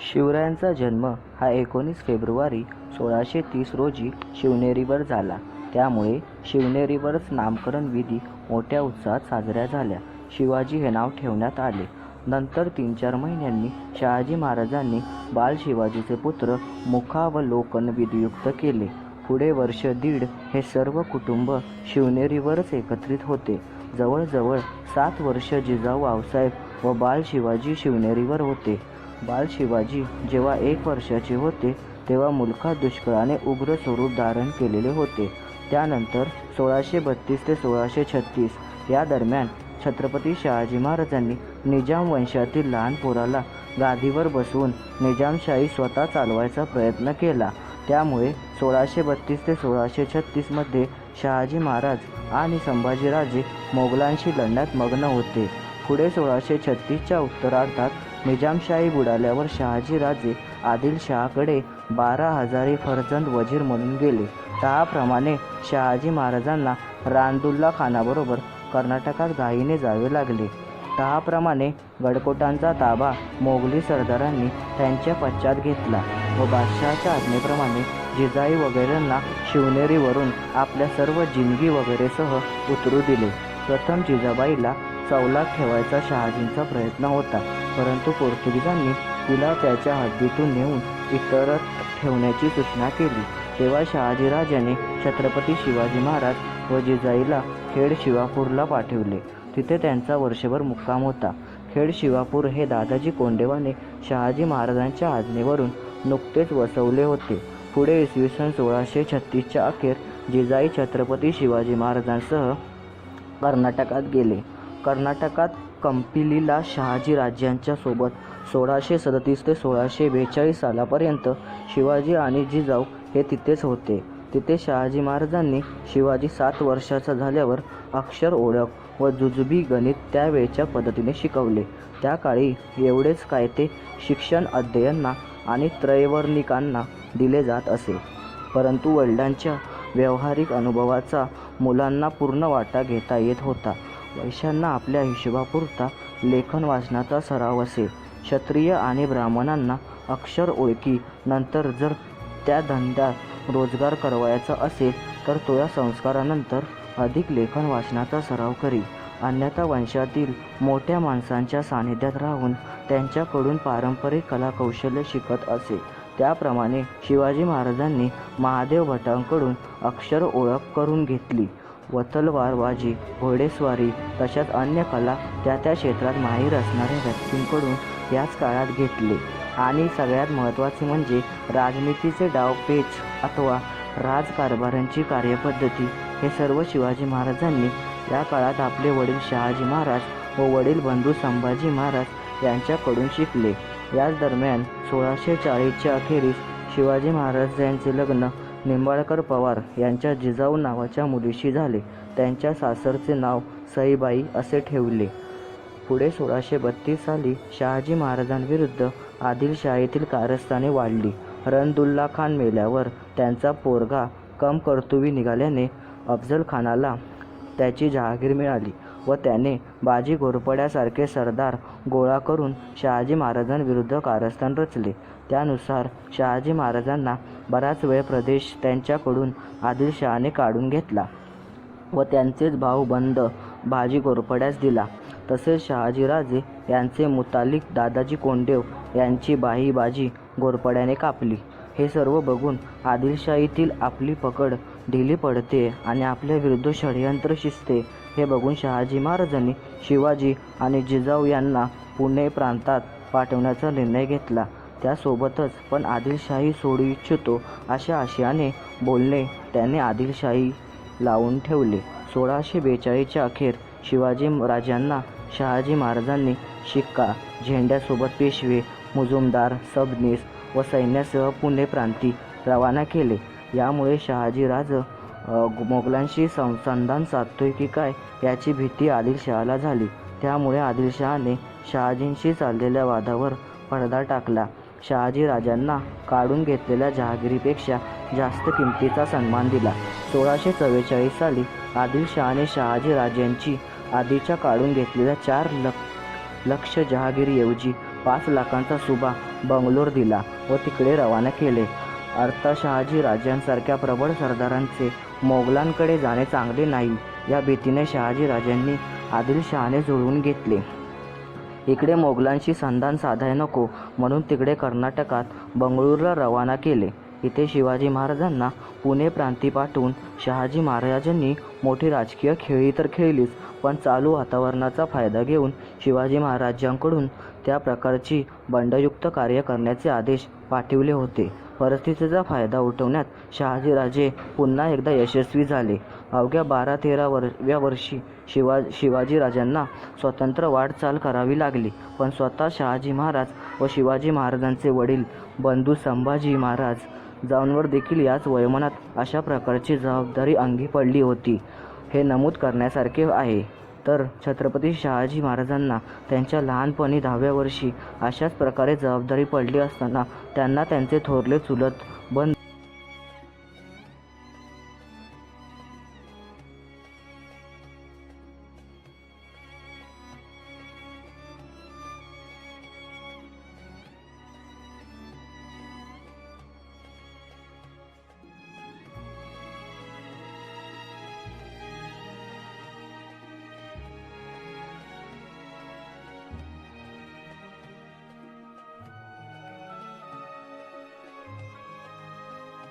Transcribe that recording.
शिवरायांचा जन्म हा 19 फेब्रुवारी 1630 रोजी शिवनेरीवर झाला. त्यामुळे शिवनेरीवरच नामकरण विधी मोठ्या उत्साहात साजऱ्या झाल्या. शिवाजी हे नाव ठेवण्यात आले. नंतर 3-4 महिन्यांनी शहाजी महाराजांनी बाल शिवाजीचे पुत्र मुखावलोकन विधियुक्त केले. पुढे वर्ष दीड हे सर्व कुटुंब शिवनेरीवरच एकत्रित होते. जवळजवळ 7 वर्ष जिजाऊ आऊसाहेब व बाल शिवाजी शिवनेरीवर होते. बाल शिवाजी जेव्हा 1 वर्षाचे होते तेव्हा मुलखात दुष्काळाने उग्र स्वरूप धारण केलेले होते. त्यानंतर 1632 ते 1636 या दरम्यान छत्रपती शहाजी महाराजांनी निजाम वंशातील लहान पोराला गादीवर बसवून निजामशाही स्वतः चालवायचा प्रयत्न केला. त्यामुळे 1632 ते 1636 मध्ये शहाजी महाराज आणि संभाजीराजे मोगलांशी लढण्यात मग्न होते. पुढे 1636च्या उत्तरार्धात निजामशाही बुडाल्यावर शहाजीराजे आदिलशहाकडे 12,000 फर्जंद वजीर म्हणून गेले. त्याप्रमाणे शहाजी महाराजांना रानदुल्ला खानाबरोबर कर्नाटकात घाईने जावे लागले. त्याप्रमाणे गडकोटांचा ताबा मोगली सरदारांनी त्यांच्या पश्चात घेतला व बादशहाच्या आज्ञेप्रमाणे जिजाई वगैरेंना शिवनेरीवरून आपल्या सर्व जिनगी वगैरेसह उतरू दिले. प्रथम जिजाबाईला चौलात ठेवायचा शहाजींचा प्रयत्न होता, परंतु पोर्तुगीजांनी तिला त्याच्या हद्दीतून नेऊन इतरत्र ठेवण्याची सूचना केली. तेव्हा शहाजीराजाने छत्रपती शिवाजी महाराज व जिजाईला खेड शिवापूरला पाठवले. तिथे त्यांचा वर्षभर मुक्काम होता. खेड शिवापूर हे दादाजी कोंडदेवाने शहाजी महाराजांच्या आज्ञेवरून नुकतेच वसवले होते. पुढे इसवी सन 1636च्या अखेर जिजाई छत्रपती शिवाजी महाराजांसह कर्नाटकात गेले. कर्नाटकात कंपिलीला शहाजी राज्यांच्या सोबत 1637 ते 1642 सालापर्यंत शिवाजी आणि जिजाऊ हे तिथेच होते. तिथे शहाजी महाराजांनी शिवाजी 7 वर्षाचा झाल्यावर अक्षर ओळख व जुजबी गणित त्यावेळच्या पद्धतीने शिकवले. त्या काळी एवढेच काय ते शिक्षण अध्ययनांना आणि त्रैवर्णिकांना दिले जात असे, परंतु वडिलांच्या व्यावहारिक अनुभवाचा मुलांना पूर्ण वाटा घेता येत होता. वैश्यांना आपल्या हिशोबापुरता लेखन वाचनाचा सराव असे. क्षत्रिय आणि ब्राह्मणांना अक्षर ओळखी नंतर जर त्या धंद्यात रोजगार करवायचा असेल तर तो या संस्कारानंतर अधिक लेखन वाचनाचा सराव करी. अन्यथा वंशातील मोठ्या माणसांच्या सानिध्यात राहून त्यांच्याकडून पारंपरिक कलाकौशल्य शिकत असे. त्याप्रमाणे शिवाजी महाराजांनी महादेव भटांकडून अक्षर ओळख करून घेतली व तलवारबाजी, घोडेस्वारी तशाच अन्य कला त्या क्षेत्रात माहीर असणाऱ्या व्यक्तींकडून याच काळात घेतले. आणि सगळ्यात महत्त्वाचे म्हणजे राजनीतीचे डावपेच अथवा राजकारभारांची कार्यपद्धती हे सर्व शिवाजी महाराजांनी या काळात आपले वडील शहाजी महाराज व वडील बंधू संभाजी महाराज यांच्याकडून शिकले. याच दरम्यान 1640च्या अखेरीस शिवाजी महाराज यांचे लग्न निंबाळकर पवार यांच्या जिजाऊ नावाच्या मुलीशी झाले. त्यांच्या सासरचे नाव सईबाई असे ठेवले. पुढे 1632 साली शहाजी महाराजांविरुद्ध आदिलशाहीतील कारस्थाने वाढली. रणदुल्ला खान मेल्यावर त्यांचा पोरगा कर्तुबी निघाल्याने अफजल खानाला त्याची जहागीर मिळाली व त्याने बाजी घोरपड्यासारखे सरदार गोळा करून शहाजी महाराजांविरुद्ध कारस्थान रचले. त्यानुसार शहाजी महाराजांना बराच वेळ प्रदेश त्यांच्याकडून आदिलशहाने काढून घेतला व त्यांचेच भाऊबंद बाजी घोरपड्यास दिला. तसेच शहाजीराजे यांचे मुतालिक दादाजी कोंडदेव यांची बाजी घोरपड्याने कापली. हे सर्व बघून आदिलशाहीतील आपली पकड ढिली पडते आणि आपल्या विरुद्ध षडयंत्र शिजते हे बघून शहाजी महाराजांनी शिवाजी आणि जिजाऊ यांना पुणे प्रांतात पाठवण्याचा निर्णय घेतला. त्यासोबतच पण आदिलशाही सोडू इच्छितो अशा आशयाने बोलणे त्याने आदिलशाही लावून ठेवले. 1642च्या अखेर शिवाजी राजांना शहाजी महाराजांनी शिक्का, झेंड्यासोबत पेशवे, मुजुमदार, सबनीस व सैन्यासह पुणे प्रांती रवाना केले. यामुळे शहाजीराज मोगलांशी संधान साधतोय की काय याची भीती आदिलशहाला झाली. त्यामुळे आदिलशहाने शहाजींशी चाललेल्या वादावर पडदा टाकला. शहाजीराजांना काढून घेतलेल्या जहागिरीपेक्षा जास्त किमतीचा सन्मान दिला. 1644 साली आदिलशहाने शहाजीराजांची आधीच्या काढून घेतलेल्या 4 लक्ष जहागिरीऐवजी 5 लाखांचा सुबा बंगलोर दिला व तिकडे रवाना केले. अर्थात शहाजी राजांसारख्या प्रबळ सरदारांचे मोगलांकडे जाणे चांगले नाही या भीतीने शहाजी राजांनी आदिलशहाने जुळवून घेतले. इकडे मोगलांशी संधान साधाय नको म्हणून तिकडे कर्नाटकात बंगळूरला रवाना केले. इथे शिवाजी महाराजांना पुणे प्रांती पाठवून शहाजी महाराजांनी मोठी राजकीय खेळी तर खेळलीच, पण चालू वातावरणाचा फायदा घेऊन शिवाजी महाराजांकडून त्या प्रकारची बंडयुक्त कार्य करण्याचे आदेश पाठविले होते. परिस्थितीचा फायदा उठवण्यात शहाजीराजे पुन्हा एकदा यशस्वी झाले. अवघ्या 12-13व्या वर्षी शिवाजीराजांना स्वतंत्र वाटचाल करावी लागली, पण स्वतः शहाजी महाराज व शिवाजी महाराजांचे वडील बंधू संभाजी महाराज जाऊनवर देखील याच वयोमानात अशा प्रकारची जबाबदारी अंगी पडली होती, हे नमूद करण्यासारखे आहे. तर छत्रपती शहाजी महाराजांना त्यांच्या लहानपणी 10व्या वर्षी अशाच प्रकारे जबाबदारी पडली असताना त्यांना त्यांचे थोरले चुलत